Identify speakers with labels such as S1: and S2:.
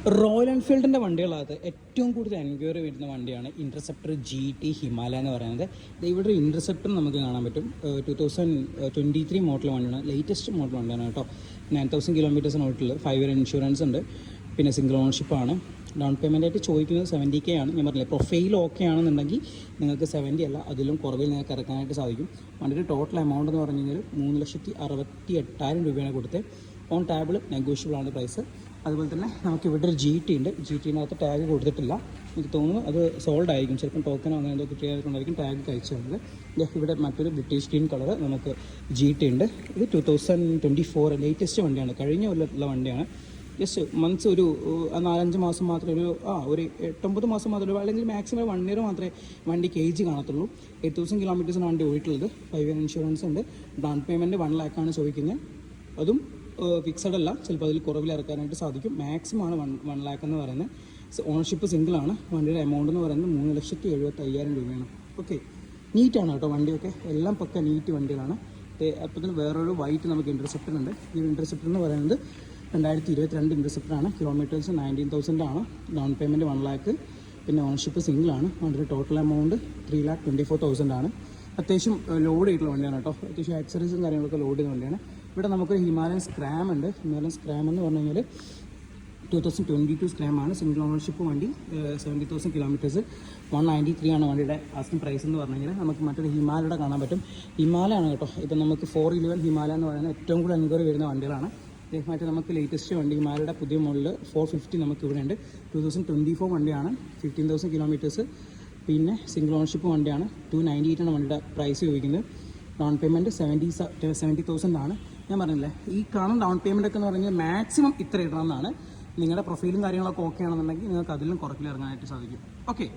S1: Royal എൻഫീൽഡിൻ്റെ വണ്ടികളകത്ത് ഏറ്റവും കൂടുതൽ enquiry വരുന്ന വണ്ടിയാണ് ഇൻ്റർസെപ്റ്റർ GT ഹിമാലയ എന്ന് പറയുന്നത്. ഇവിടെ ഒരു ഇൻ്റർസെപ്റ്റർ നമുക്ക് കാണാൻ പറ്റും. 2023 മോഡൽ വണ്ടിയാണ്, ലേറ്റസ്റ്റ് മോഡൽ വണ്ടിയാണ് കേട്ടോ. 9000 കിലോമീറ്റേഴ്സിന് ഓടിട്ടുള്ളത്, 5 ഇയർ ഇൻഷുറൻസ് ഉണ്ട്, പിന്നെ സിംഗിൾ ഓണർഷിപ്പാണ്. ഡൗൺ പേയ്മെൻ്റ് ആയിട്ട് ചോദിക്കുന്നത് 70K ആണ്. ഞാൻ പറഞ്ഞില്ലേ, പ്രൊഫൈൽ ഓക്കെ ആണെന്നുണ്ടെങ്കിൽ നിങ്ങൾക്ക് 70 അല്ല അതിലും കുറവിൽ നിങ്ങൾക്ക് ഇറക്കാനായിട്ട് സാധിക്കും. വണ്ടിയുടെ ടോട്ടൽ എമൗണ്ട് എന്ന് പറഞ്ഞു കഴിഞ്ഞാൽ 3,68,000 രൂപയാണ് കൊടുത്തത്. ഓൺ ടാബിൾ നെഗോഷ്യബിൾ ആണ് പ്രൈസ്. അതുപോലെ തന്നെ നമുക്ക് ഇവിടെ ഒരു GT ഉണ്ട്. GTനകത്ത് ടാഗ് കൊടുത്തിട്ടില്ല, എനിക്ക് തോന്നുന്നു അത് സോൾഡ് ആയിരിക്കും, ചിലപ്പം ടോക്കനോ അങ്ങനെ എന്തോ കിട്ടിയതായിരിക്കും ടാഗ് കഴിച്ചു വന്നത്. ഇവിടെ മറ്റൊരു ബ്രിട്ടീഷ് ഗ്രീൻ കളർ നമുക്ക് GT ഉണ്ട്. ഇത് 2024 ലേറ്റസ്റ്റ് വണ്ടിയാണ്, കഴിഞ്ഞ കൊല്ലത്തുള്ള വണ്ടിയാണ്. ജസ്റ്റ് മന്ത്സ് ഒരു 4-5 മാസം മാത്രമേ ഒരു 8-9 മാസം മാത്രമേ, അല്ലെങ്കിൽ മാക്സിമം 1 ഇയർ മാത്രമേ വണ്ടി കേജ് കാണത്തുള്ളൂ. 8000 കിലോമീറ്റേഴ്സാണ് വണ്ടി ഓടിയിട്ടുള്ളത്, 5 ഇയർ ഇൻഷുറൻസ് ഉണ്ട്. ഡൗൺ പേയ്മെൻറ്റ് 1 lakh ചോദിക്കുന്നത്, അതും ഫിക്സഡ് അല്ല, ചിലപ്പോൾ അതിൽ കുറവിൽ ഇറക്കാനായിട്ട് സാധിക്കും. മാക്സിമം ആണ് 1 lakh എന്ന് പറയുന്നത്. ഓണർഷിപ്പ് സിംഗിളാണ്. വണ്ടിയുടെ എമൗണ്ട് എന്ന് പറയുന്നത് 3,75,000 രൂപയാണ്. ഓക്കെ, നീറ്റാണ് കേട്ടോ വണ്ടിയൊക്കെ, എല്ലാം പക്ക നീറ്റ് വണ്ടികളാണ്. അപ്പോൾ തന്നെ വേറൊരു വൈറ്റ് നമുക്ക് ഇൻ്റർസെപ്റ്റർ ഉണ്ട്. ഈ ഇൻ്റർസെപ്റ്റർ എന്ന് പറയുന്നത് 2022 ഇൻ്റർസെപ്റ്ററാണ്. കിലോമീറ്റേഴ്സ് 19,000 ആണ്. ഡൗൺ പേയ്മെൻറ്റ് 1 lakh, പിന്നെ ഓണർഷിപ്പ് സിംഗിളാണ്. വണ്ടിയുടെ ടോട്ടൽ എമൗണ്ട് 3,24,000 ആണ്. അത്യാവശ്യം ലോഡ് ചെയ്തിട്ടുള്ള വണ്ടിയാണ് കേട്ടോ, അത്യാവശ്യം ആക്സറീസും കാര്യങ്ങളൊക്കെ ലോഡ് ചെയ്യുന്ന വണ്ടിയാണ്. ഇവിടെ നമുക്കൊരു ഹിമാലയൻ സ്ക്രാം ഉണ്ട്. ഹിമാലയൻ സ്ക്രാം എന്ന് പറഞ്ഞു കഴിഞ്ഞാൽ 2022 സ്ക്രാമാണ്, സിംഗിൾ ഓണർഷിപ്പ് വണ്ടി, 70,000 കിലോമീറ്റേഴ്സ്, 193 ആണ് വണ്ടിയുടെ ആസ്കിംഗ് പ്രൈസ് എന്ന് പറഞ്ഞു കഴിഞ്ഞാൽ. നമുക്ക് മറ്റൊരു ഹിമാലയുടെ കാണാൻ പറ്റും, ഹിമാലയ ആണ് കേട്ടോ. ഇപ്പം നമുക്ക് 411 ഹിമാലയ എന്ന് പറയുന്നത് ഏറ്റവും കൂടുതൽ എൻക്വയറി വരുന്ന വണ്ടികളാണ്. ഇതേമായിട്ട് നമുക്ക് ലേറ്റസ്റ്റ് വണ്ടി ഹിമാലയുടെ പുതിയ മോഡൽ 450 നമുക്ക് ഇവിടെ ഉണ്ട്. 2024 വണ്ടിയാണ്, 15,000 കിലോമീറ്റേഴ്സ്, പിന്നെ സിംഗിൾ ഓണർഷിപ്പ് വണ്ടിയാണ്. 298 ആണ് വണ്ടിയുടെ പ്രൈസ് ചോദിക്കുന്നത്. ഡൗൺ പേയ്മെൻറ്റ് 70,000 ആണ്. ഞാൻ പറഞ്ഞില്ലേ, ഈ കാണുന്ന ഡൗൺ പേയ്മെൻ്റ് ഒക്കെ എന്ന് പറഞ്ഞാൽ മാക്സിമം ഇത്ര ഇടണമെന്നാണ്. നിങ്ങളുടെ പ്രൊഫൈലും കാര്യങ്ങളൊക്കെ ഓക്കെ ആണെന്നുണ്ടെങ്കിൽ നിങ്ങൾക്ക് അതിലും കുറക്കിൽ ഇറങ്ങാനായിട്ട് സാധിക്കും. ഓക്കെ.